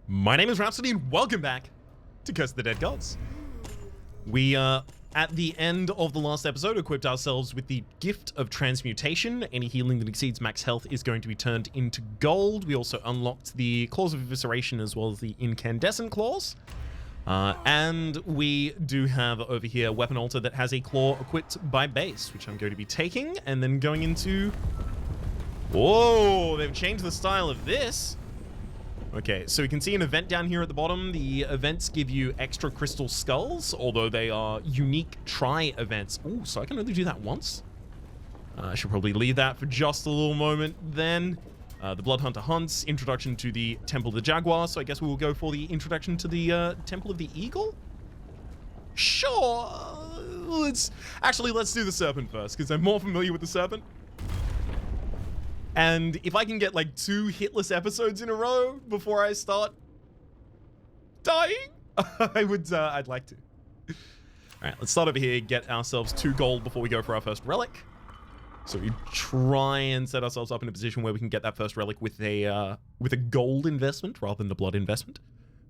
My name is Rhapsody, and welcome back to Curse of the Dead Gods. We, at the end of the last episode, equipped ourselves with the Gift of Transmutation. Any healing that exceeds max health is going to be turned into gold. We also unlocked the Claws of Evisceration as well as the Incandescent Claws. And we do have over here a Weapon Altar that has a claw equipped by base, which I'm going to be taking and then going into... Whoa, they've changed the style of this. Okay, so we can see an event down here at the bottom. The events give you extra crystal skulls, although they are unique try-events. Ooh, so I can only do that once? I should probably leave that for just a little moment then. The Blood Hunter hunts, introduction to the Temple of the Jaguar, so I guess we will go for the introduction to the Temple of the Eagle? Sure! Let's do the Serpent first, because I'm more familiar with the Serpent. And if I can get like 2 hitless episodes in a row before I start dying, I'd like to. All right, let's start over here, get ourselves 2 gold before we go for our first relic. So we try and set ourselves up in a position where we can get that first relic with a gold investment rather than the blood investment.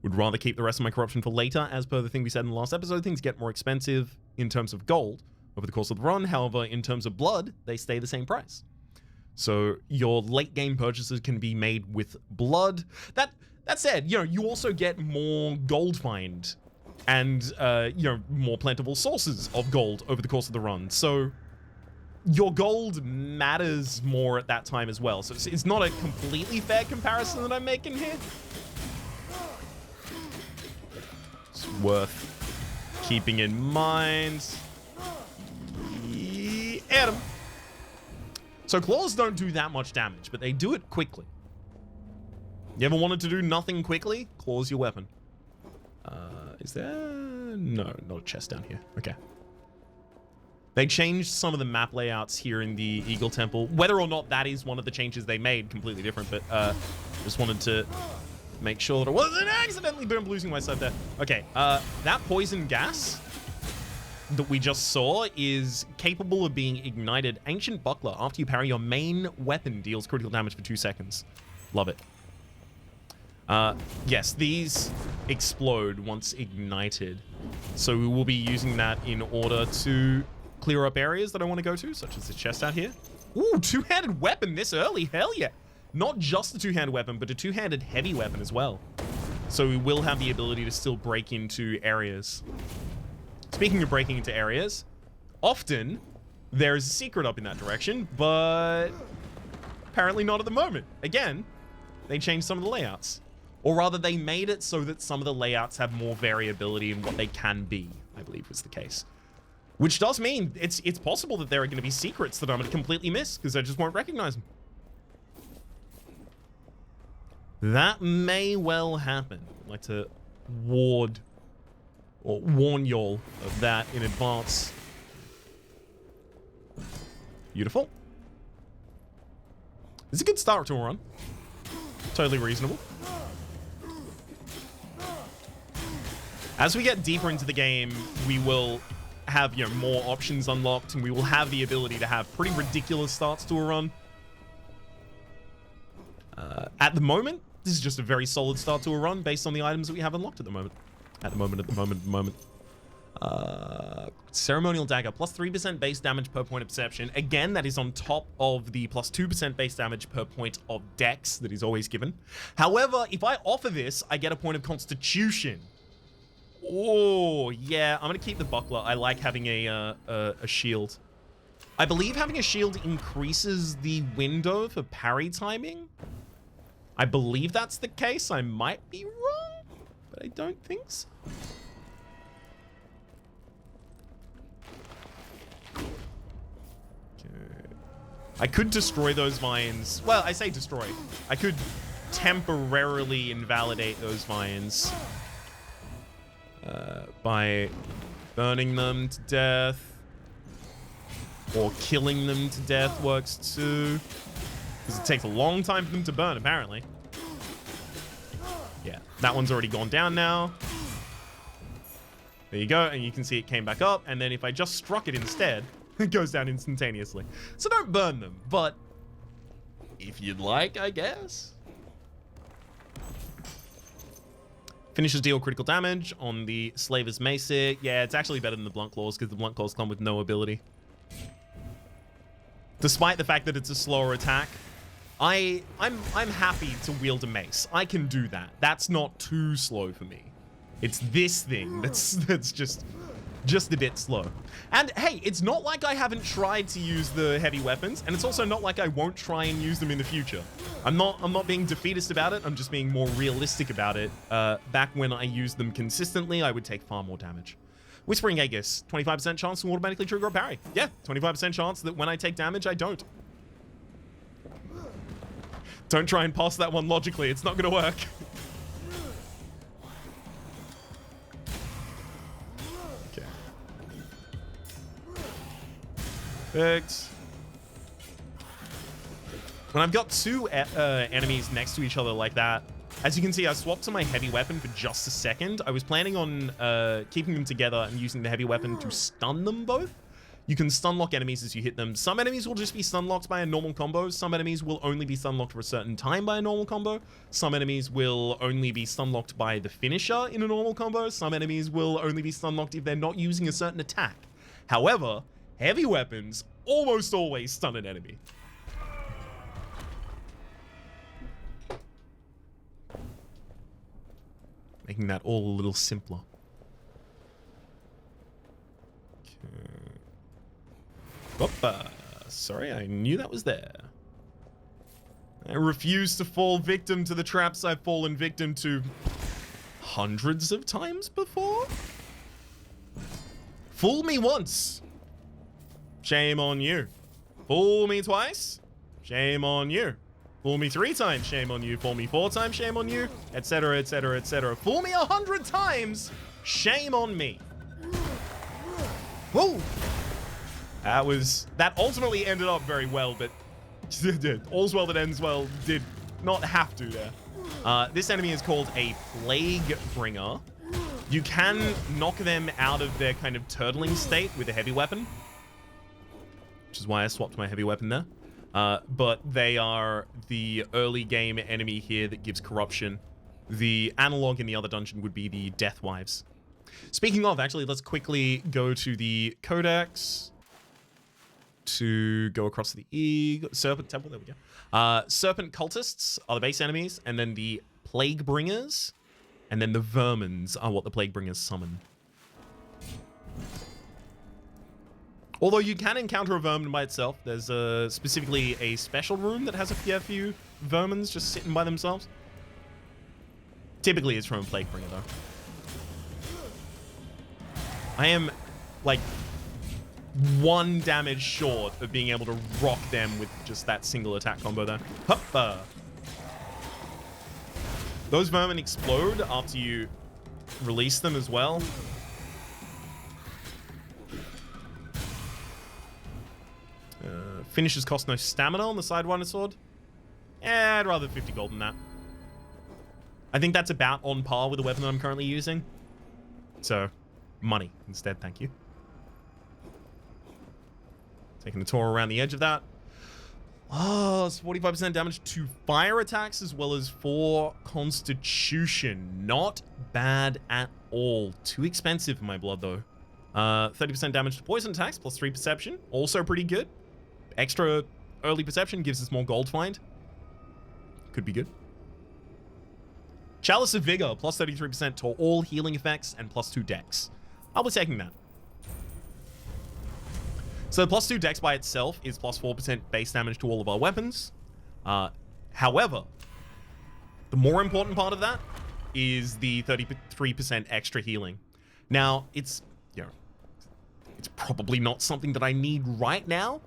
Would rather keep the rest of my corruption for later, as per the thing we said in the last episode. Things get more expensive in terms of gold over the course of the run. However, in terms of blood, they stay the same price. So your late game purchases can be made with blood. That said, you also get more gold find and more plentiful sources of gold over the course of the run. So your gold matters more at that time as well. So it's not a completely fair comparison that I'm making here. It's worth keeping in mind. Adam. So claws don't do that much damage, but they do it quickly. You ever wanted to do nothing quickly? Claw's your weapon. Is there... No, not a chest down here. Okay. They changed some of the map layouts here in the Eagle Temple. Whether or not that is one of the changes they made, completely different, but just wanted to make sure that I wasn't accidentally losing myself there. Okay, that poison gas that we just saw is capable of being ignited. Ancient Buckler, after you parry, your main weapon deals critical damage for 2 seconds. Love it. Yes, these explode once ignited. So we will be using that in order to clear up areas that I want to go to, such as the chest out here. Ooh, 2-handed weapon this early, hell yeah. Not just a 2-handed weapon, but a 2-handed heavy weapon as well. So we will have the ability to still break into areas. Speaking of breaking into areas, often there is a secret up in that direction, but apparently not at the moment. Again, they changed some of the layouts. Or rather, they made it so that some of the layouts have more variability in what they can be, I believe was the case. Which does mean it's possible that there are going to be secrets that I'm going to completely miss because I just won't recognize them. That may well happen. I'd like to warn y'all of that in advance. Beautiful. It's a good start to a run. Totally reasonable. As we get deeper into the game, we will have, more options unlocked, and we will have the ability to have pretty ridiculous starts to a run. At the moment, this is just a very solid start to a run based on the items that we have unlocked at the moment. Ceremonial Dagger, plus 3% base damage per point of perception. Again, that is on top of the plus 2% base damage per point of dex that is always given. However, if I offer this, I get a point of constitution. Oh, yeah, I'm going to keep the buckler. I like having a shield. I believe having a shield increases the window for parry timing. I believe that's the case. I might be wrong, but I don't think so. I could destroy those vines. Well, I say destroy. I could temporarily invalidate those vines by burning them to death, or killing them to death works too, because it takes a long time for them to burn, apparently. Yeah, that one's already gone down now. There you go, and you can see it came back up, and then if I just struck it instead, it goes down instantaneously. So don't burn them, but if you'd like, I guess. Finishes deal critical damage on the Slaver's Mace here. Yeah, it's actually better than the Blunt Claws because the Blunt Claws come with no ability. Despite the fact that it's a slower attack, I'm happy to wield a mace. I can do that. That's not too slow for me. It's this thing that's just a bit slow. And hey, it's not like I haven't tried to use the heavy weapons, and it's also not like I won't try and use them in the future. I'm not being defeatist about it. I'm just being more realistic about it. Back when I used them consistently, I would take far more damage. Whispering Aegis, 25% chance to automatically trigger a parry. Yeah, 25% chance that when I take damage, I don't. Don't try and pass that one logically. It's not going to work. Okay. Perfect. When I've got two enemies next to each other like that, as you can see, I swapped to my heavy weapon for just a second. I was planning on keeping them together and using the heavy weapon to stun them both. You can stun lock enemies as you hit them. Some enemies will just be stun locked by a normal combo. Some enemies will only be stun locked for a certain time by a normal combo. Some enemies will only be stun locked by the finisher in a normal combo. Some enemies will only be stun locked if they're not using a certain attack. However, heavy weapons almost always stun an enemy. Making that all a little simpler. Okay. Sorry, I knew that was there. I refuse to fall victim to the traps I've fallen victim to hundreds of times before. Fool me once. Shame on you. Fool me twice. Shame on you. Fool me 3 times, shame on you. Fool me 4 times, shame on you, etc, etc, etc. Fool me 100 times, shame on me. Whoa! That ultimately ended up very well, but all's well that ends well did not have to there. This enemy is called a Plague Bringer. You can knock them out of their kind of turtling state with a heavy weapon, which is why I swapped my heavy weapon there. But they are the early game enemy here that gives corruption. The analog in the other dungeon would be the Death Wives. Speaking of, actually, let's quickly go to the Codex to go across to the Serpent Temple. There we go. Serpent Cultists are the base enemies, and then the Plague Bringers, and then the Vermins are what the Plague Bringers summon. Although you can encounter a vermin by itself. There's specifically a special room that has a few vermins just sitting by themselves. Typically it's from a Plague Bringer though. I am like 1 damage short of being able to rock them with just that single attack combo there. Hoppa. Those vermin explode after you release them as well. Finishes cost no stamina on the Sidewinder Sword. I'd rather 50 gold than that. I think that's about on par with the weapon that I'm currently using. So, money instead, thank you. Taking a tour around the edge of that. Oh, it's 45% damage to fire attacks as well as 4 constitution. Not bad at all. Too expensive for my blood though. 30% damage to poison attacks plus 3 perception. Also pretty good. Extra early perception gives us more gold find. Could be good. Chalice of Vigor, plus 33% to all healing effects and plus 2 dex. I'll be taking that. So plus 2 dex by itself is plus 4% base damage to all of our weapons. However, the more important part of that is the 33% extra healing. Now, it's probably not something that I need right now.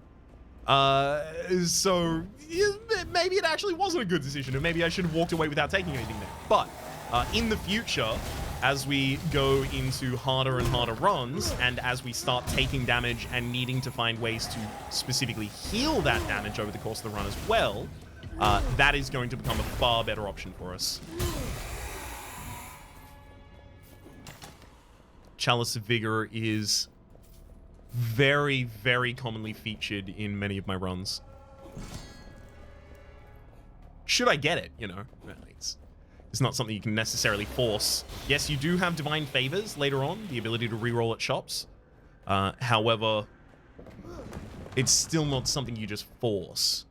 So yeah, maybe it actually wasn't a good decision, or maybe I should have walked away without taking anything there. But in the future, as we go into harder and harder runs, and as we start taking damage and needing to find ways to specifically heal that damage over the course of the run as well, that is going to become a far better option for us. Chalice of Vigor is very, very commonly featured in many of my runs. Should I get it, you know? It's It's not something you can necessarily force. Yes, you do have divine favors later on, the ability to reroll at shops. However, it's still not something you just force.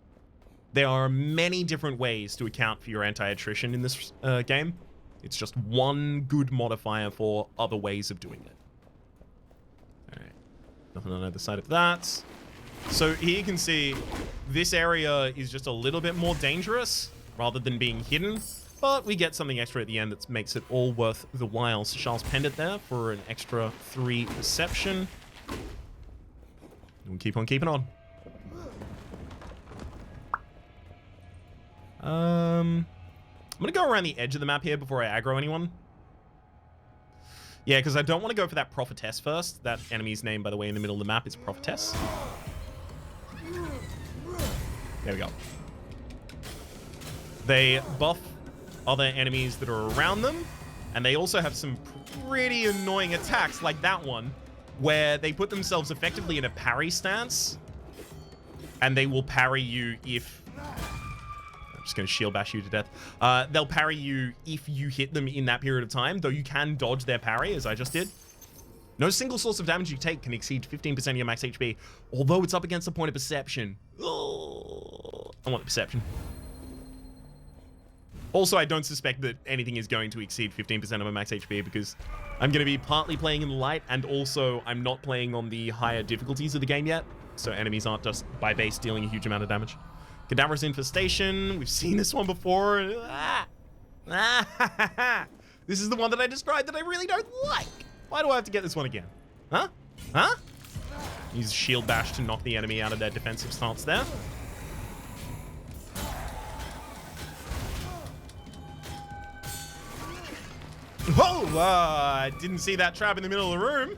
There are many different ways to account for your anti-attrition in this game. It's just one good modifier for other ways of doing it. All right, nothing on either side of that. So here you can see this area is just a little bit more dangerous rather than being hidden, but we get something extra at the end that makes it all worth the while. So Charles penned it there for an extra 3 perception. And we'll keep on keeping on. I'm gonna go around the edge of the map here before I aggro anyone. Yeah, because I don't want to go for that prophetess first. That enemy's name, by the way, in the middle of the map is prophetess. There we go. They buff other enemies that are around them, and they also have some pretty annoying attacks, like that one, where they put themselves effectively in a parry stance, and they will parry you if... I'm just going to shield bash you to death. They'll parry you if you hit them in that period of time, though you can dodge their parry, as I just did. No single source of damage you take can exceed 15% of your max HP, although it's up against a point of perception. Oh, I want the perception. Also, I don't suspect that anything is going to exceed 15% of my max HP because I'm going to be partly playing in the light, and also I'm not playing on the higher difficulties of the game yet, so enemies aren't just by base dealing a huge amount of damage. Cadaverous Infestation. We've seen this one before. This is the one that I described that I really don't like. Why do I have to get this one again? Huh? Huh? Use shield bash to knock the enemy out of their defensive stance there. Whoa! I didn't see that trap in the middle of the room.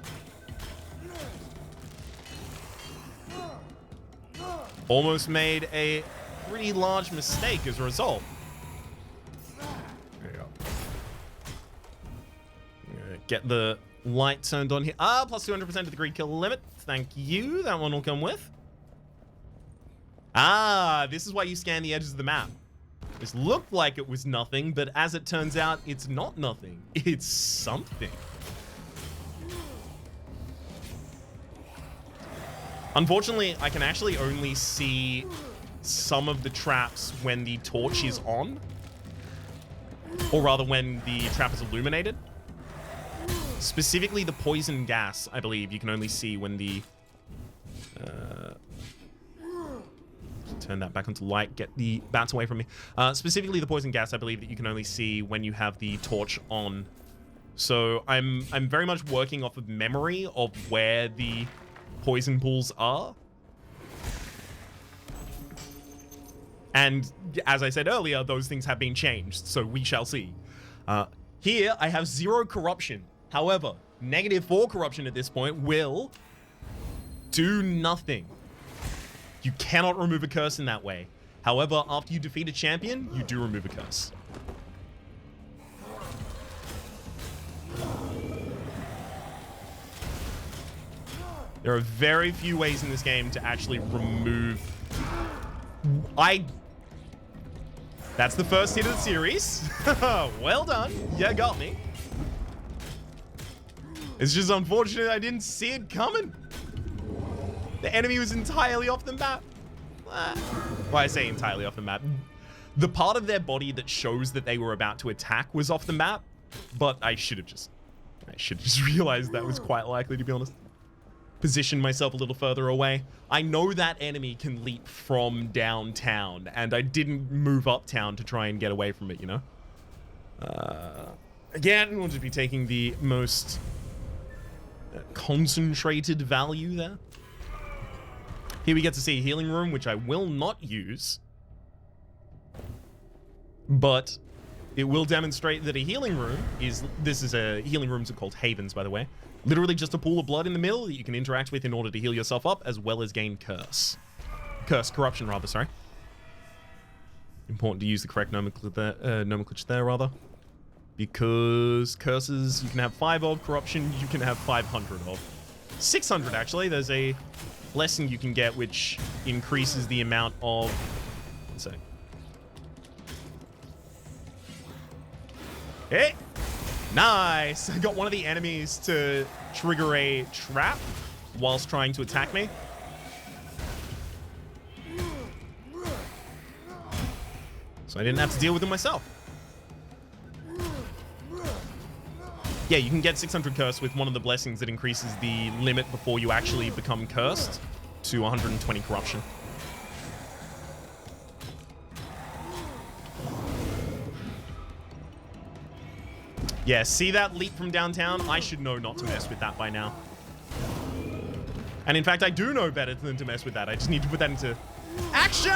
Almost made a pretty large mistake as a result. There you go. Get the light turned on here. Plus 200% of the greed kill limit. Thank you. That one will come with. This is why you scan the edges of the map. This looked like it was nothing, but as it turns out, it's not nothing. It's something. Unfortunately, I can actually only see some of the traps when the torch is on. Or rather, when the trap is illuminated. Specifically, the poison gas, I believe, you can only see when the... turn that back onto light, get the bats away from me. Specifically, the poison gas, I believe, that you can only see when you have the torch on. So I'm very much working off of memory of where the poison pools are. And as I said earlier, those things have been changed, so we shall see. Here, I have 0 corruption. However, -4 corruption at this point will do nothing. You cannot remove a curse in that way. However, after you defeat a champion, you do remove a curse. There are very few ways in this game to actually remove... That's the first hit of the series. Well done. You got me. It's just unfortunate I didn't see it coming. The enemy was entirely off the map. Well, I say entirely off the map. The part of their body that shows that they were about to attack was off the map, but I should have just realized that was quite likely, to be honest. Position myself a little further away. I know that enemy can leap from downtown, and I didn't move uptown to try and get away from it, you know? Again, we'll just be taking the most concentrated value there. Here we get to see a healing room, which I will not use. But it will demonstrate that a healing room is... healing rooms are called havens, by the way. Literally just a pool of blood in the middle that you can interact with in order to heal yourself up, as well as gain corruption, rather, sorry. Important to use the correct nomenclature there, rather. Because curses, you can have 5 of. Corruption, you can have 500 of. 600, actually. There's a blessing you can get, which increases the amount of... One sec. Hey! Nice! I got one of the enemies to trigger a trap whilst trying to attack me. So I didn't have to deal with them myself. Yeah, you can get 600 curse with one of the blessings that increases the limit before you actually become cursed to 120 corruption. Yeah, see that leap from downtown? I should know not to mess with that by now. And in fact, I do know better than to mess with that. I just need to put that into action!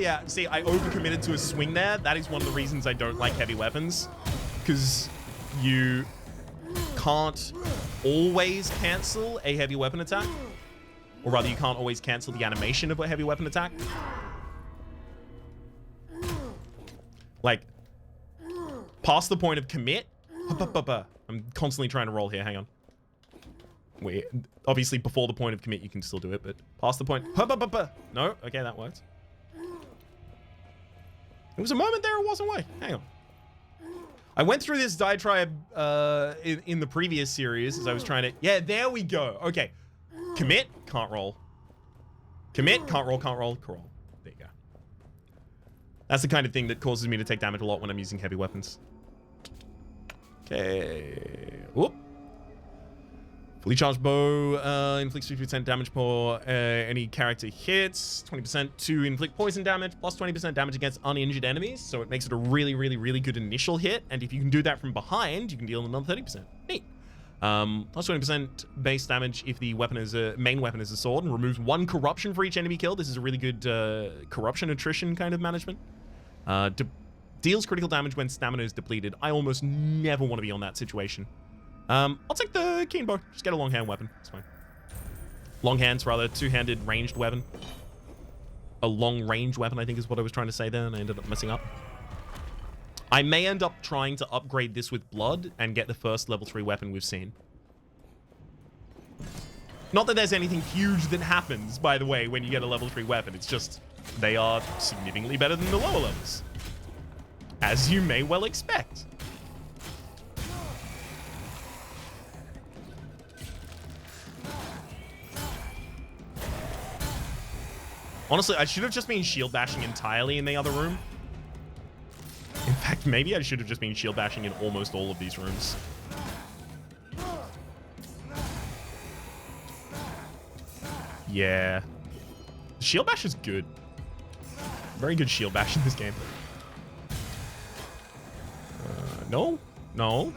Yeah, see, I overcommitted to a swing there. That is one of the reasons I don't like heavy weapons. Because you can't always cancel a heavy weapon attack. Or rather, you can't always cancel the animation of a heavy weapon attack. Like, past the point of commit. I'm constantly trying to roll here. Hang on. Wait, obviously before the point of commit you can still do it, but past the point. No? Okay, that worked. There was a moment there it wasn't way. Hang on. I went through this diatribe in the previous series as I was trying to... Yeah, there we go. Okay. Commit, can't roll. Commit, can't roll, can't roll, can't roll. There you go. That's the kind of thing that causes me to take damage a lot when I'm using heavy weapons. Okay. Whoop. Fully charged bow inflicts 50% damage per any character hits. 20% to inflict poison damage, plus 20% damage against uninjured enemies. So it makes it a really, really, really good initial hit. And if you can do that from behind, you can deal another 30%. Neat. Plus 20% base damage if the weapon is main weapon is a sword, and removes 1 corruption for each enemy killed. This is a really good corruption attrition kind of management. Deals critical damage when stamina is depleted. I almost never want to be on that situation. I'll take the keen bow. Just get a long hand weapon. It's fine. Long hands, rather. Two-handed ranged weapon. A long range weapon, I think is what I was trying to say there, and I ended up messing up. I may end up trying to upgrade this with blood and get the first level 3 weapon we've seen. Not that there's anything huge that happens, by the way, when you get a level 3 weapon. It's just they are significantly better than the lower levels. As you may well expect. Honestly, I should have just been shield bashing entirely in the other room. In fact, maybe I should have just been shield bashing in almost all of these rooms. Yeah. Shield bash is good. Very good shield bash in this game. No. No.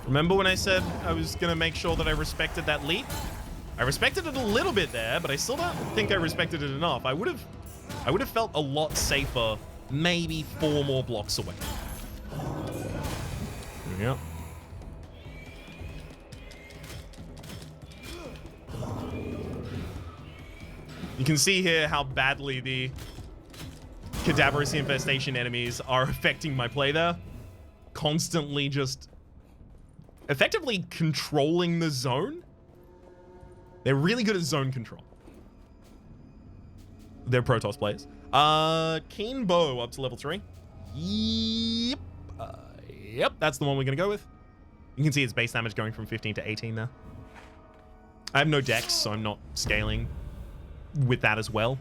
Remember when I said I was going to make sure that I respected that leap? I respected it a little bit there, but I still don't think I respected it enough. I would have felt a lot safer maybe 4 more blocks away. Yep. You can see here how badly the cadaverous infestation enemies are affecting my play there. Constantly just effectively controlling the zone. They're really good at zone control. They're Protoss players. Keen bow up to level 3. Yep. Yep, that's the one we're going to go with. You can see its base damage going from 15 to 18 there. I have no dex, so I'm not scaling with that as well.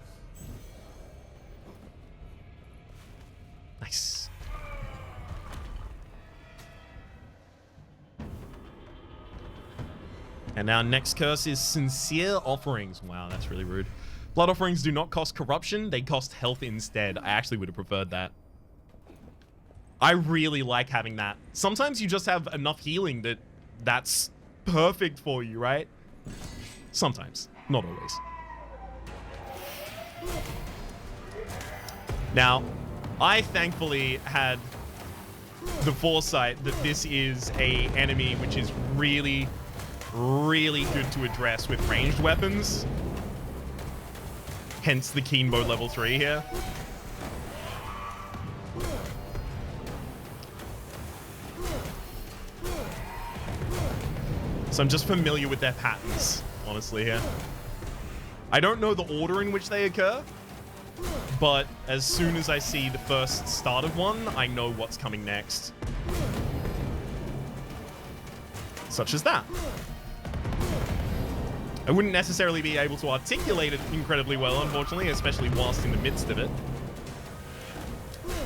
Nice. And our next curse is Sincere Offerings. Wow, that's really rude. Blood Offerings do not cost corruption, they cost health instead. I actually would have preferred that. I really like having that. Sometimes you just have enough healing that that's perfect for you, right? Sometimes, not always. Now, I thankfully had the foresight that this is a enemy which is really good to address with ranged weapons. Hence the keen bow level 3 here. So I'm just familiar with their patterns, honestly, here. I don't know the order in which they occur, but as soon as I see the first start of one, I know what's coming next. Such as that. I wouldn't necessarily be able to articulate it incredibly well, unfortunately, especially whilst in the midst of it.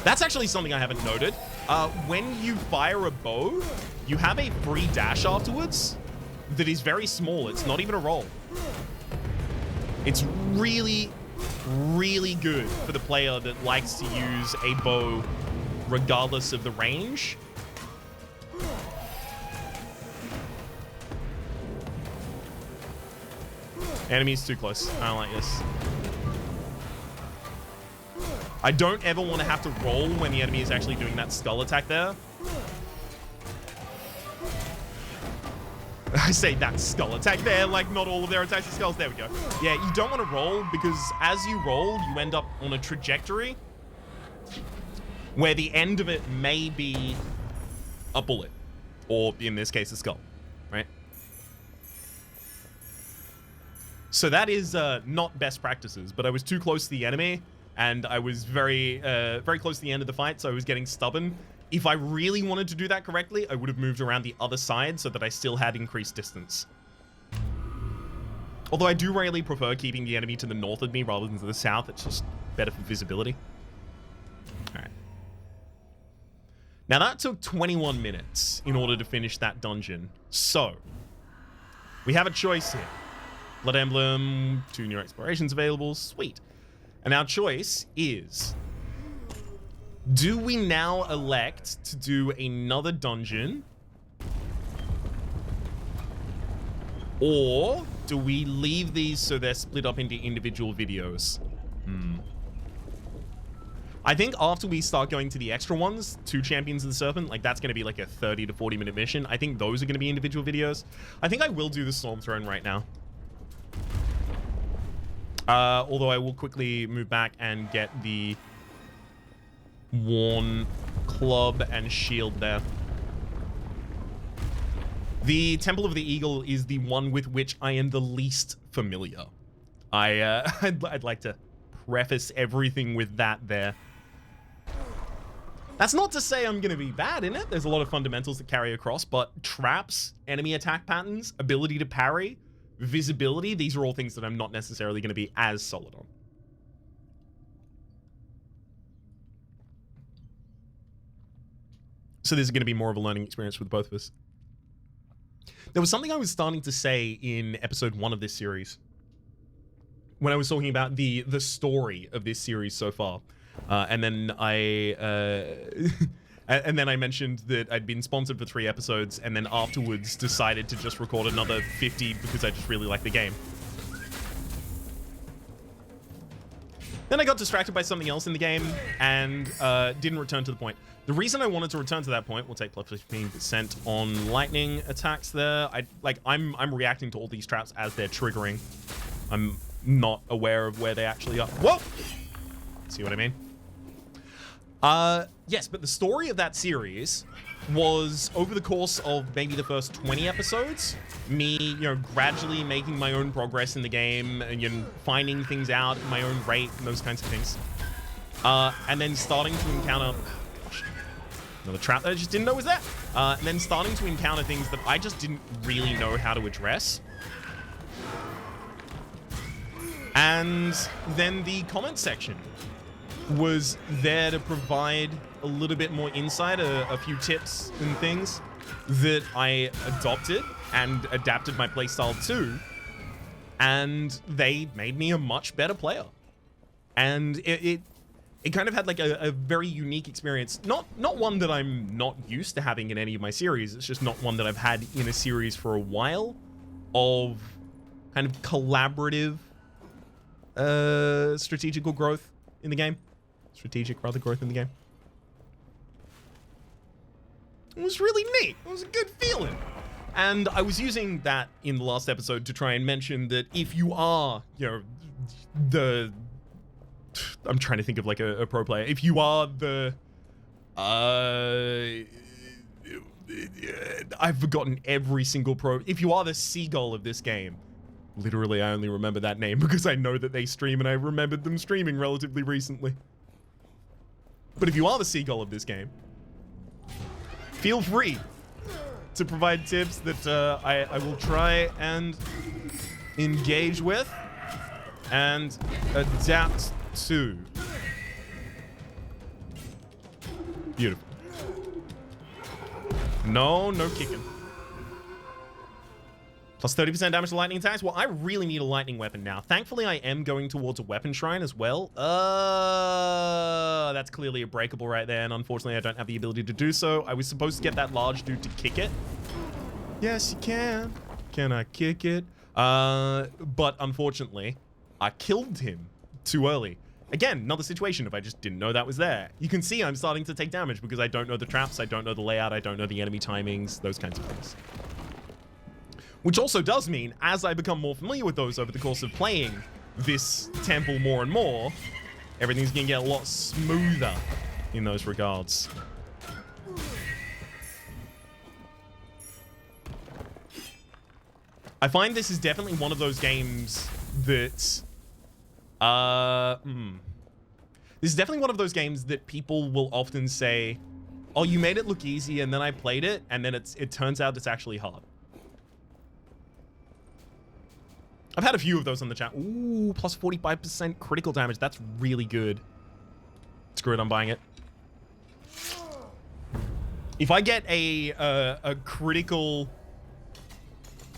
That's actually something I haven't noted. When you fire a bow, you have a free dash afterwards that is very small. It's not even a roll. It's really, really good for the player that likes to use a bow regardless of the range. Enemy's too close. I don't like this. I don't ever want to have to roll when the enemy is actually doing that skull attack there. I say that skull attack there, like not all of their attacks are skulls. There we go. Yeah, you don't want to roll because as you roll, you end up on a trajectory where the end of it may be a bullet, or in this case, a skull, right? So that is not best practices, but I was too close to the enemy, and I was very close to the end of the fight, so I was getting stubborn. If I really wanted to do that correctly, I would have moved around the other side so that I still had increased distance. Although I do really prefer keeping the enemy to the north of me rather than to the south. It's just better for visibility. All right. Now that took 21 minutes in order to finish that dungeon. So, we have a choice here. Blood Emblem, 2 new explorations available, sweet. And our choice is, do we now elect to do another dungeon? Or do we leave these so they're split up into individual videos? I think after we start going to the extra ones, 2 Champions of the Serpent, like that's going to be like a 30 to 40 minute mission. I think those are going to be individual videos. I think I will do the Storm Throne right now. Although I will quickly move back and get the Worn Club and Shield there. The Temple of the Eagle is the one with which I am the least familiar. I'd like to preface everything with that there. That's not to say I'm going to be bad in it. There's a lot of fundamentals that carry across, but traps, enemy attack patterns, ability to parry, visibility, these are all things that I'm not necessarily going to be as solid on. So this is going to be more of a learning experience with both of us. There was something I was starting to say in episode 1 of this series when I was talking about the story of this series so far. And then I mentioned that I'd been sponsored for 3 episodes and then afterwards decided to just record another 50 because I just really like the game. Then I got distracted by something else in the game and didn't return to the point. The reason I wanted to return to that point, we'll take plus 15% on lightning attacks there. I'm reacting to all these traps as they're triggering. I'm not aware of where they actually are. Whoa! See what I mean? Yes, but the story of that series was over the course of maybe the first 20 episodes, me, gradually making my own progress in the game and, finding things out at my own rate and those kinds of things. And then starting to encounter... Gosh, another trap that I just didn't know was there. And then starting to encounter things that I just didn't really know how to address. And then the comment section was there to provide a little bit more insight, a few tips and things that I adopted and adapted my playstyle to, and they made me a much better player. And it kind of had like a very unique experience. Not one that I'm not used to having in any of my series. It's just not one that I've had in a series for a while, of kind of collaborative strategical growth in the game. Strategic, rather, growth in the game. It was really neat. It was a good feeling. And I was using that in the last episode to try and mention that if you are, I'm trying to think of like a pro player. If you are the, I've forgotten every single pro. If you are the seagull of this game, Literally, I only remember that name because I know that they stream and I remembered them streaming relatively recently. But if you are the seagull of this game, feel free to provide tips that I will try and engage with and adapt to. Beautiful. No kicking. Plus 30% damage to lightning attacks. Well, I really need a lightning weapon now. Thankfully, I am going towards a weapon shrine as well. That's clearly a breakable right there, and unfortunately, I don't have the ability to do so. I was supposed to get that large dude to kick it. Yes, you can. Can I kick it? But unfortunately, I killed him too early. Again, another situation if I just didn't know that was there. You can see I'm starting to take damage because I don't know the traps, I don't know the layout, I don't know the enemy timings, those kinds of things. Which also does mean, as I become more familiar with those over the course of playing this temple more and more, everything's gonna get a lot smoother in those regards. I find this is definitely one of those games that... This is definitely one of those games that people will often say, oh, you made it look easy, and then I played it, and then it turns out it's actually hard. I've had a few of those on the chat. Ooh, plus 45% critical damage. That's really good. Screw it, I'm buying it. If I get a critical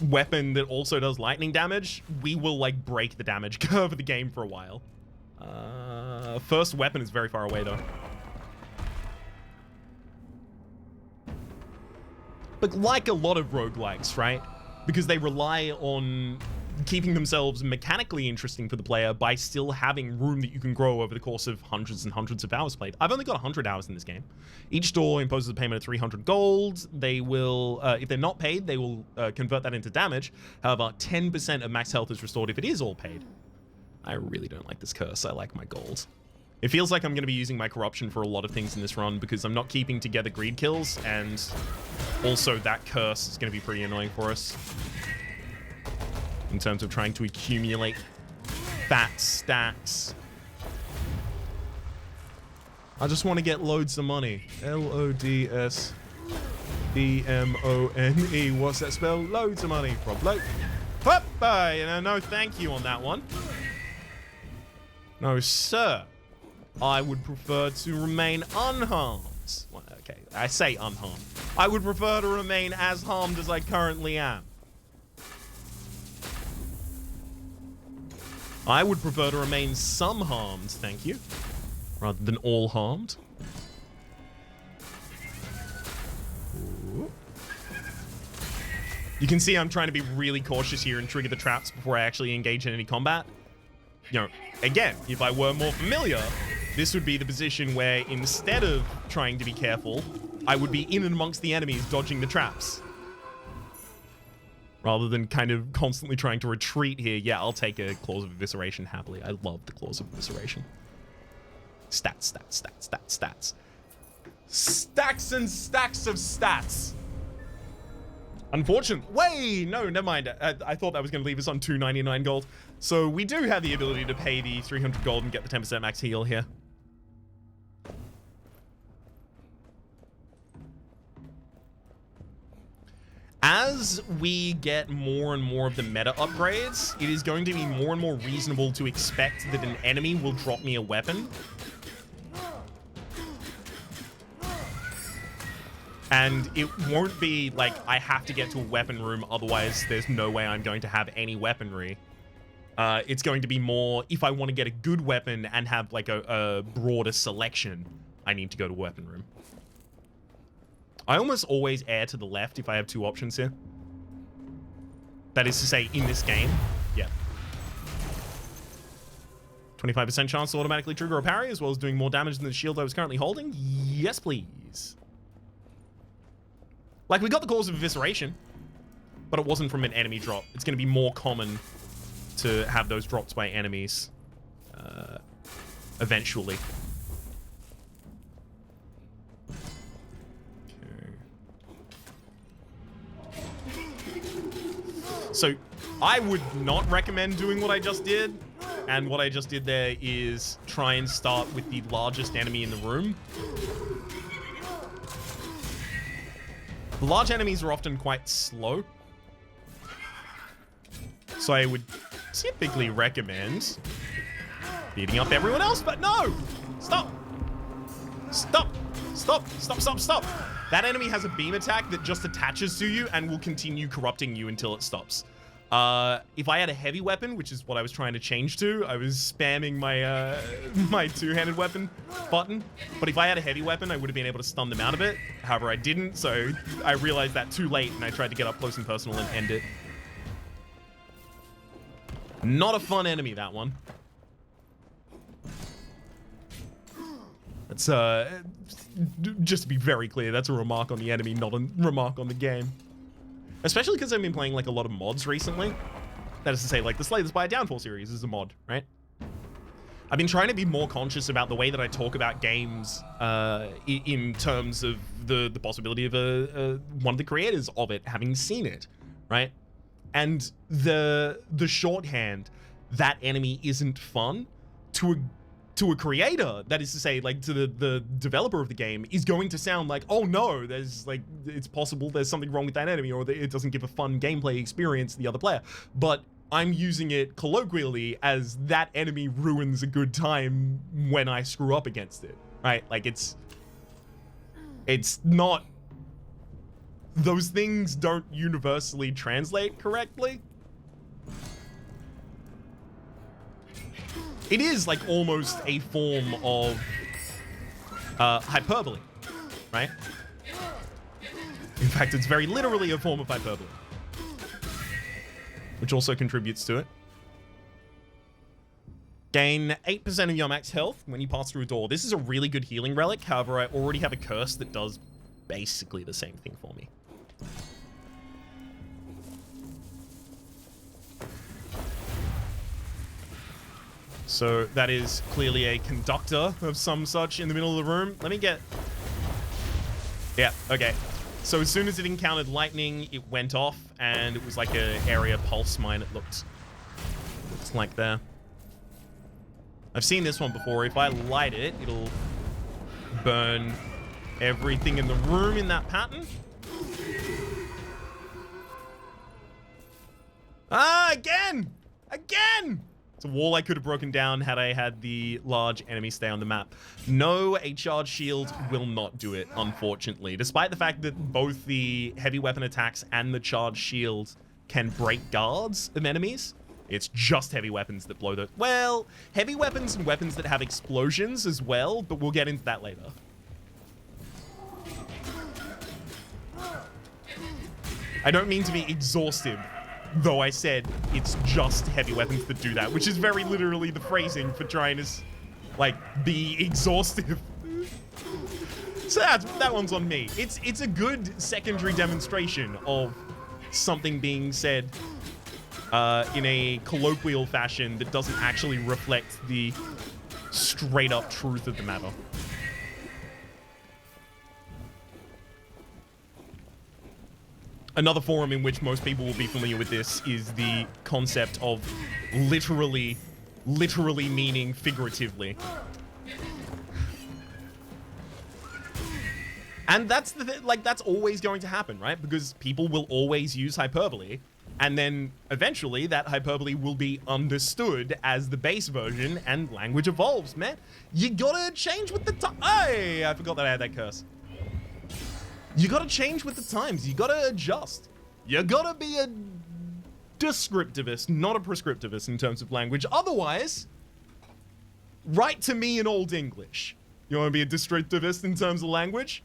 weapon that also does lightning damage, we will like break the damage curve of the game for a while. First weapon is very far away though. But like a lot of roguelikes, right? Because they rely on keeping themselves mechanically interesting for the player by still having room that you can grow over the course of hundreds and hundreds of hours played. I've only got 100 hours in this game. Each door imposes a payment of 300 gold. They will, if they're not paid, they will convert that into damage. However, 10% of max health is restored if it is all paid. I really don't like this curse. I like my gold. It feels like I'm going to be using my corruption for a lot of things in this run because I'm not keeping together greed kills, and also that curse is going to be pretty annoying for us in terms of trying to accumulate fat stacks. I just want to get loads of money. L-O-D-S-E-M-O-N-E. What's that spell? Loads of money. Probably. Bye. You know, no thank you on that one. No, sir. I would prefer to remain unharmed. Well, okay, I say unharmed. I would prefer to remain as harmed as I currently am. I would prefer to remain some harmed, thank you, rather than all harmed. Ooh. You can see I'm trying to be really cautious here and trigger the traps before I actually engage in any combat. You know, again, if I were more familiar, this would be the position where instead of trying to be careful, I would be in and amongst the enemies dodging the traps. Rather than kind of constantly trying to retreat here. Yeah, I'll take a Claws of Evisceration happily. I love the Claws of Evisceration. Stats, stats, stats, stats, stats. Stacks and stacks of stats. Unfortunately. Wait, no, never mind. I thought that was going to leave us on 299 gold. So we do have the ability to pay the 300 gold and get the 10% max heal here. As we get more and more of the meta upgrades, it is going to be more and more reasonable to expect that an enemy will drop me a weapon. And it won't be like I have to get to a weapon room, otherwise there's no way I'm going to have any weaponry. It's going to be more, if I want to get a good weapon and have like a broader selection, I need to go to a weapon room. I almost always err to the left if I have two options here. That is to say, in this game, yeah. 25% chance to automatically trigger a parry, as well as doing more damage than the shield I was currently holding. Yes, please. Like, we got the Claws of Evisceration, but it wasn't from an enemy drop. It's going to be more common to have those dropped by enemies eventually. Okay. So, I would not recommend doing what I just did. And what I just did there is try and start with the largest enemy in the room. The large enemies are often quite slow. So I would typically recommend beating up everyone else, but no! Stop! Stop! Stop! Stop, stop, stop! That enemy has a beam attack that just attaches to you and will continue corrupting you until it stops. If I had a heavy weapon, which is what I was trying to change to, I was spamming my my two-handed weapon button. But if I had a heavy weapon, I would have been able to stun them out of it. However, I didn't, so I realized that too late, and I tried to get up close and personal and end it. Not a fun enemy, that one. That's, just to be very clear, that's a remark on the enemy, not a remark on the game. Especially because I've been playing, like, a lot of mods recently. That is to say, like, the Slay This by a Downfall series is a mod, right? I've been trying to be more conscious about the way that I talk about games in terms of the possibility of one of the creators of it having seen it, right? And the shorthand, that enemy isn't fun, to a creator, that is to say, like, to the developer of the game, is going to sound like, oh no, there's, like, it's possible there's something wrong with that enemy, or it doesn't give a fun gameplay experience to the other player. But I'm using it colloquially as that enemy ruins a good time when I screw up against it, right? Like, it's not... Those things don't universally translate correctly. It is, like, almost a form of hyperbole, right? In fact, it's very literally a form of hyperbole, which also contributes to it. Gain 8% of your max health when you pass through a door. This is a really good healing relic. However, I already have a curse that does basically the same thing for me. So that is clearly a conductor of some such in the middle of the room. Let me get... Yeah, okay. So as soon as it encountered lightning, it went off, and it was like an area pulse mine, it looks like there. I've seen this one before. If I light it, it'll burn everything in the room in that pattern. Ah, again! Again! It's a wall I could have broken down had I had the large enemy stay on the map. No, a charge shield will not do it, unfortunately. Despite the fact that both the heavy weapon attacks and the charge shield can break guards of enemies, it's just heavy weapons that blow the... Well, heavy weapons and weapons that have explosions as well, but we'll get into that later. I don't mean to be exhaustive, though I said it's just heavy weapons that do that, which is very literally the phrasing for trying to, like, be exhaustive. So that one's on me. It's a good secondary demonstration of something being said in a colloquial fashion that doesn't actually reflect the straight up truth of the matter. Another forum in which most people will be familiar with this is the concept of literally meaning figuratively. And that's that's always going to happen, right? Because people will always use hyperbole, and then eventually that hyperbole will be understood as the base version, and language evolves, man. You gotta change with the time. Hey, I forgot that I had that curse. You gotta change with the times. You gotta adjust. You gotta be a descriptivist, not a prescriptivist in terms of language. Otherwise, write to me in Old English. You wanna be a descriptivist in terms of language?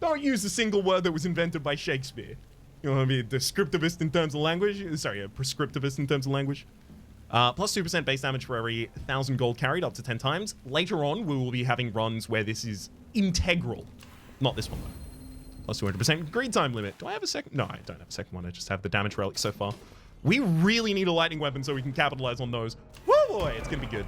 Don't use a single word that was invented by Shakespeare. You wanna be a descriptivist in terms of language? Sorry, a prescriptivist in terms of language. Plus 2% base damage for every 1,000 gold carried up to 10 times. Later on, we will be having runs where this is integral. Not this one, though. Plus 200% greed time limit. Do I have a second? No, I don't have a second one. I just have the damage relic so far. We really need a lightning weapon so we can capitalize on those. Woo boy, it's gonna be good.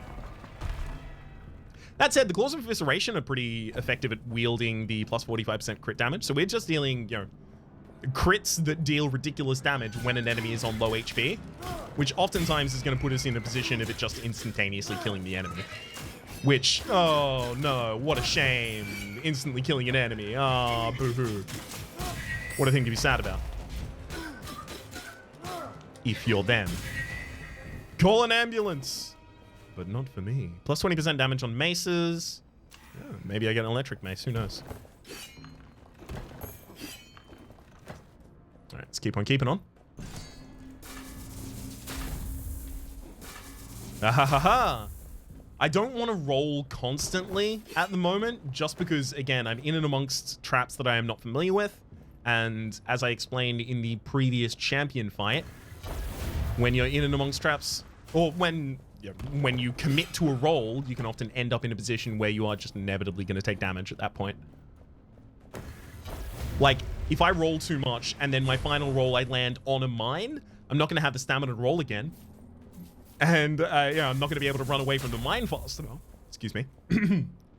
That said, the Claws of Evisceration are pretty effective at wielding the plus 45% crit damage. So we're just dealing, you know, crits that deal ridiculous damage when an enemy is on low HP, which oftentimes is going to put us in a position of it just instantaneously killing the enemy. Which, oh no, what a shame. Instantly killing an enemy. Ah, boo-hoo. What a thing to be sad about. If you're them. Call an ambulance. But not for me. Plus 20% damage on maces. Yeah, maybe I get an electric mace, who knows. Alright, let's keep on keeping on. Ahahaha! I don't want to roll constantly at the moment, just because, again, I'm in and amongst traps that I am not familiar with. And as I explained in the previous champion fight, when you're in and amongst traps, or when you commit to a roll, you can often end up in a position where you are just inevitably going to take damage at that point. Like, if I roll too much and then my final roll I land on a mine, I'm not going to have the stamina to roll again. And, yeah, I'm not going to be able to run away from the mine fast enough. Excuse me.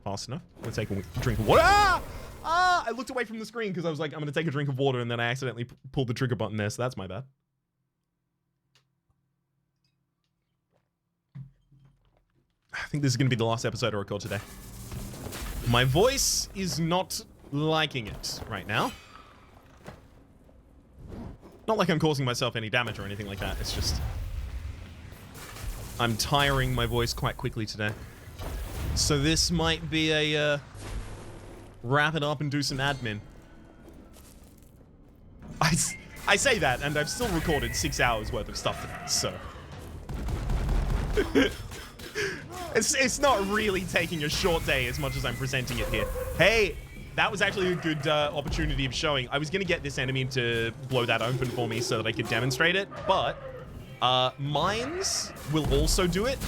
Fast enough. I'm going to take a drink of water. Ah! Ah! I looked away from the screen because I was like, I'm going to take a drink of water, and then I accidentally pulled the trigger button there, so that's my bad. I think this is going to be the last episode I record today. My voice is not liking it right now. Not like I'm causing myself any damage or anything like that. It's just... I'm tiring my voice quite quickly today. So this might be a, wrap it up and do some admin. I say that, and I've still recorded 6 hours worth of stuff today, so... It's not really taking a short day as much as I'm presenting it here. Hey, that was actually a good opportunity of showing. I was going to get this enemy to blow that open for me so that I could demonstrate it, but mines will also do it.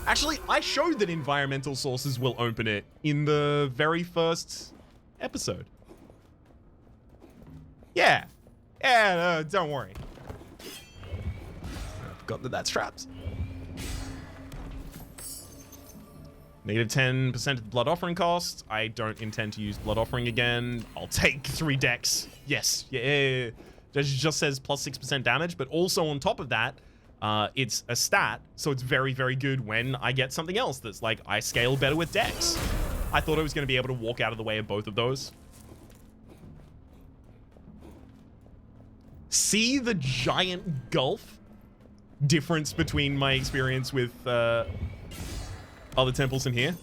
Actually, I showed that environmental sources will open it in the very first episode. Yeah. Yeah, don't worry. I forgot that that's traps. Negative 10% of the blood offering cost. I don't intend to use blood offering again. I'll take 3 decks. Yes. Yeah. That just says plus 6% damage, but also on top of that, it's a stat, so it's very, very good when I get something else that's like, I scale better with decks. I thought I was going to be able to walk out of the way of both of those. See the giant gulf difference between my experience with other temples in here?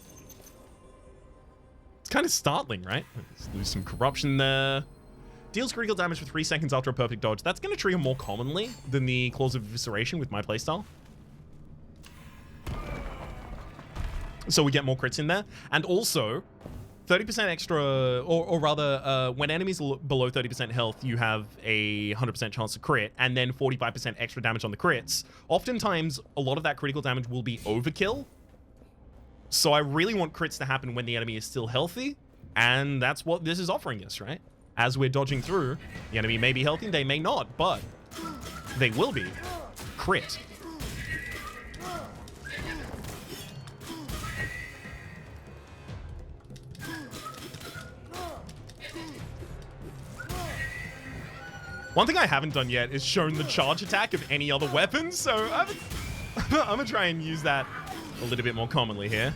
It's kind of startling, right? Let's lose some corruption there. Deals critical damage for 3 seconds after a perfect dodge. That's going to trigger more commonly than the Claws of Evisceration with my playstyle. So we get more crits in there. And also, 30% extra, or rather, when enemies are below 30% health, you have a 100% chance to crit, and then 45% extra damage on the crits. Oftentimes, a lot of that critical damage will be overkill. So I really want crits to happen when the enemy is still healthy, and that's what this is offering us, right? As we're dodging through, the enemy may be healthy, they may not, but they will be. Crit. One thing I haven't done yet is shown the charge attack of any other weapon, so I'm gonna try and use that a little bit more commonly here.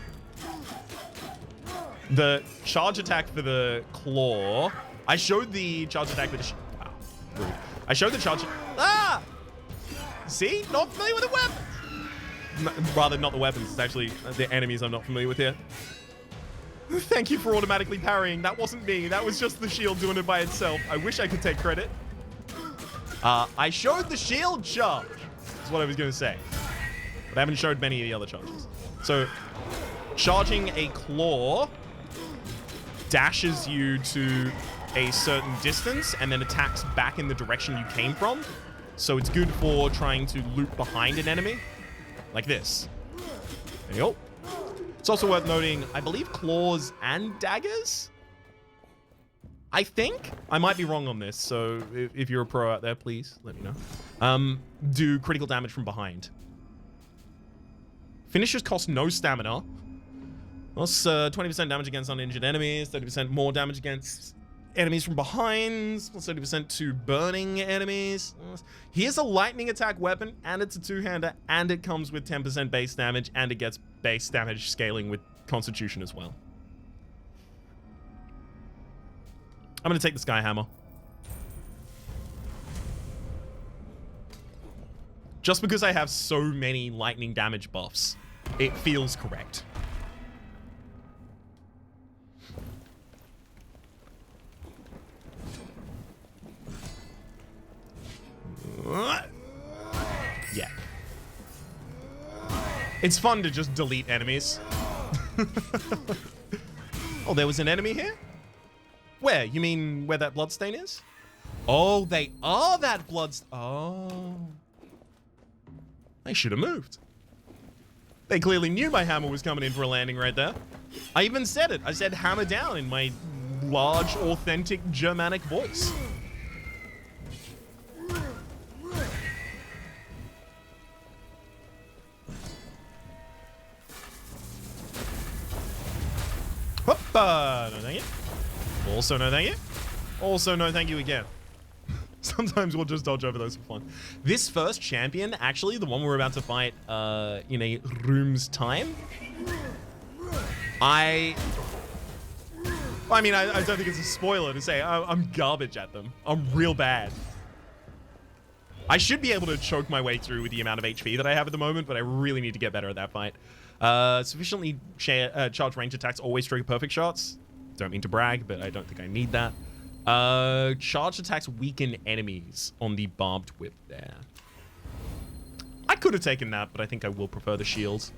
The charge attack for the claw. I showed the charge attack with the... Wow, rude. I showed the charge... Ah! See? Not familiar with the weapons! Rather, not the weapons. It's actually the enemies I'm not familiar with here. Thank you for automatically parrying. That wasn't me. That was just the shield doing it by itself. I wish I could take credit. I showed the shield charge. That's what I was going to say. But I haven't showed many of the other charges. So, charging a claw dashes you to a certain distance and then attacks back in the direction you came from. So it's good for trying to loop behind an enemy. Like this. There you go. It's also worth noting, I believe claws and daggers? I think? I might be wrong on this, so if you're a pro out there, please let me know. Do critical damage from behind. Finishers cost no stamina. Plus 20% damage against uninjured enemies, 30% more damage against enemies from behind, plus 30% to burning enemies. Here's a lightning attack weapon, and it's a two-hander, and it comes with 10% base damage, and it gets base damage scaling with Constitution as well. I'm gonna take the Sky Hammer. Just because I have so many lightning damage buffs, it feels correct. Yeah. It's fun to just delete enemies. Oh, there was an enemy here? Where? You mean where that bloodstain is? Oh, they are that bloodstain. Oh. They should have moved. They clearly knew my hammer was coming in for a landing right there. I even said it. I said hammer down in my large, authentic Germanic voice. Hoppa! No thank you. Also no thank you. Also no thank you again. Sometimes we'll just dodge over those for fun. This first champion, actually, the one we're about to fight in a room's time, I mean, I don't think it's a spoiler to say I'm garbage at them. I'm real bad. I should be able to choke my way through with the amount of HP that I have at the moment, but I really need to get better at that fight. Sufficiently charged range attacks always trigger perfect shots. Don't mean to brag, but I don't think I need that. Charged attacks weaken enemies on the barbed whip there. I could have taken that, but I think I will prefer the shield.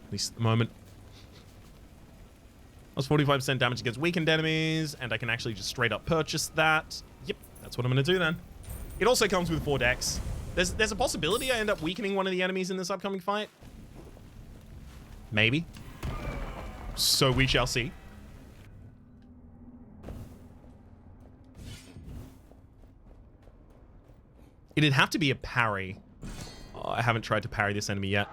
At least at the moment. Plus 45% damage against weakened enemies, and I can actually just straight up purchase that. Yep, that's what I'm going to do then. It also comes with 4 decks. There's a possibility I end up weakening one of the enemies in this upcoming fight. Maybe. So we shall see. It'd have to be a parry. Oh, I haven't tried to parry this enemy yet.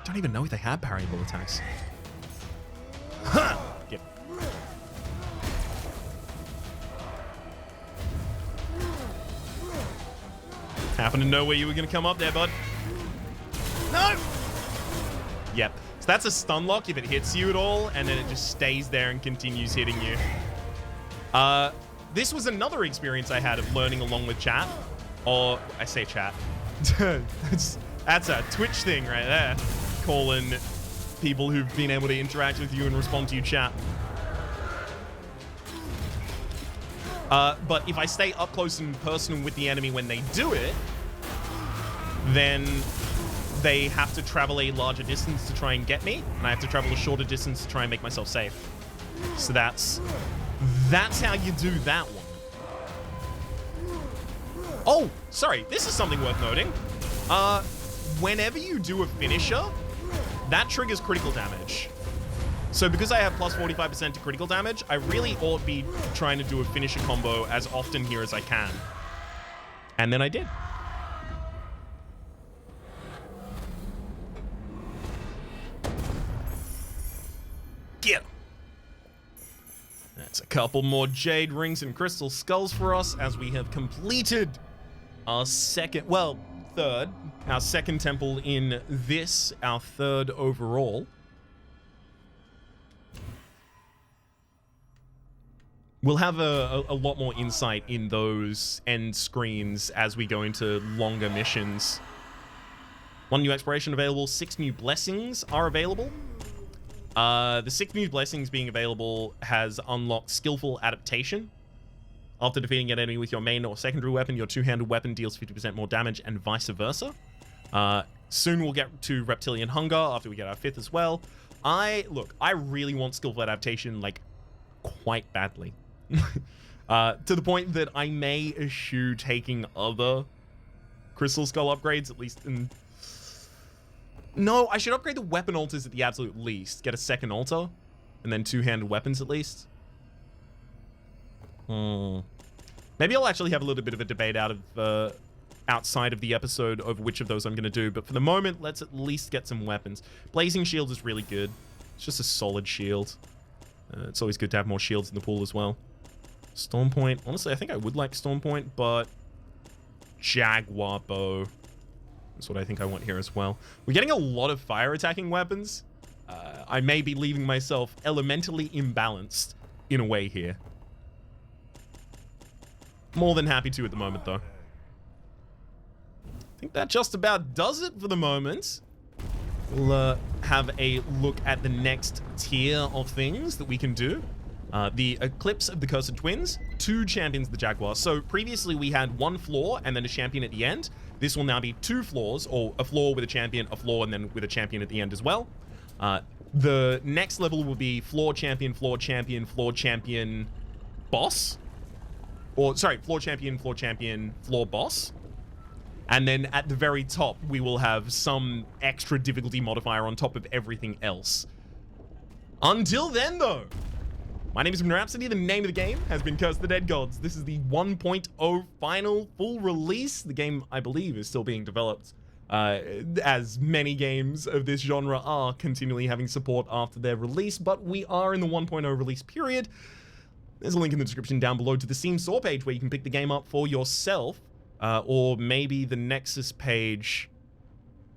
Don't even know if they have parryable attacks. Huh! Yep. Happen to know where you were going to come up there, bud. No! Yep. So that's a stun lock if it hits you at all, and then it just stays there and continues hitting you. This was another experience I had of learning along with chat. Or, I say chat. That's a Twitch thing right there. Calling people who've been able to interact with you and respond to you chat. But if I stay up close and personal with the enemy when they do it, then they have to travel a larger distance to try and get me, and I have to travel a shorter distance to try and make myself safe. So that's how you do that one. Oh, sorry, this is something worth noting. Whenever you do a finisher, that triggers critical damage. So because I have plus 45% to critical damage, I really ought to be trying to do a finisher combo as often here as I can. And then I did. Get him. That's a couple more jade rings and crystal skulls for us as we have completed our our second temple in this, our third overall. We'll have a lot more insight in those end screens as we go into longer missions. 1 new exploration available, 6 new blessings are available. The 6 new blessings being available has unlocked skillful adaptation. After defeating an enemy with your main or secondary weapon, your two-handed weapon deals 50% more damage and vice versa. Soon we'll get to Reptilian Hunger after we get our 5th as well. I really want skillful adaptation, like, quite badly. To the point that I may eschew taking other Crystal Skull upgrades, at least in... No, I should upgrade the weapon altars at the absolute least. Get a second altar, and then two-handed weapons at least. Maybe I'll actually have a little bit of a debate outside of the episode over which of those I'm going to do, but for the moment, let's at least get some weapons. Blazing Shield is really good. It's just a solid shield. It's always good to have more shields in the pool as well. Storm Point. Honestly, I think I would like Storm Point, but Jaguar Bow is what I think I want here as well. We're getting a lot of fire attacking weapons. I may be leaving myself elementally imbalanced in a way here. More than happy to at the moment, though. I think that just about does it for the moment. We'll have a look at the next tier of things that we can do. The Eclipse of the Cursed Twins, 2 champions of the Jaguar. So previously we had 1 floor and then a champion at the end. This will now be 2 floors, or a floor with a champion, a floor, and then with a champion at the end as well. The next level will be floor champion, floor champion, floor champion, boss. Or, sorry, floor champion, floor boss. And then at the very top, we will have some extra difficulty modifier on top of everything else. Until then, though, my name is Rhapsody. The name of the game has been Curse the Dead Gods. This is the 1.0 final full release. The game, I believe, is still being developed. As many games of this genre are continually having support after their release, but we are in the 1.0 release period. There's a link in the description down below to the Steam store page where you can pick the game up for yourself, or maybe the Nexus page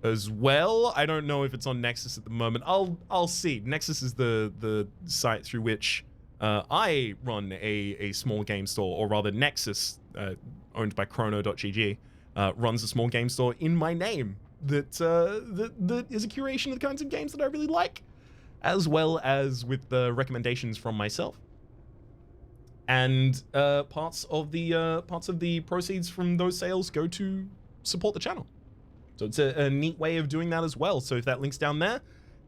as well. I don't know if it's on Nexus at the moment. I'll see. Nexus is the site through which I run a small game store, or rather Nexus, owned by Chrono.gg. Runs a small game store in my name that is a curation of the kinds of games that I really like, as well as with the recommendations from myself and parts of the proceeds from those sales go to support the channel. So it's a neat way of doing that as well. So if that link's down there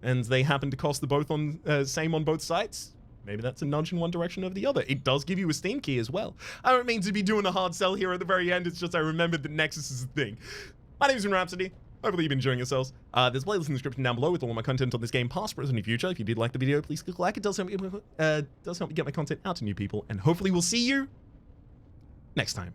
and they happen to cost the both on same on both sites, maybe that's a nudge in one direction or the other. It does give you a Steam key as well. I don't mean to be doing a hard sell here at the very end. It's just I remembered that Nexus is a thing. My name is Rhapsody. Hopefully you've been enjoying yourselves. There's a playlist in the description down below with all of my content on this game, past, present, and future. If you did like the video, please click like. It does help me get my content out to new people. And hopefully we'll see you next time.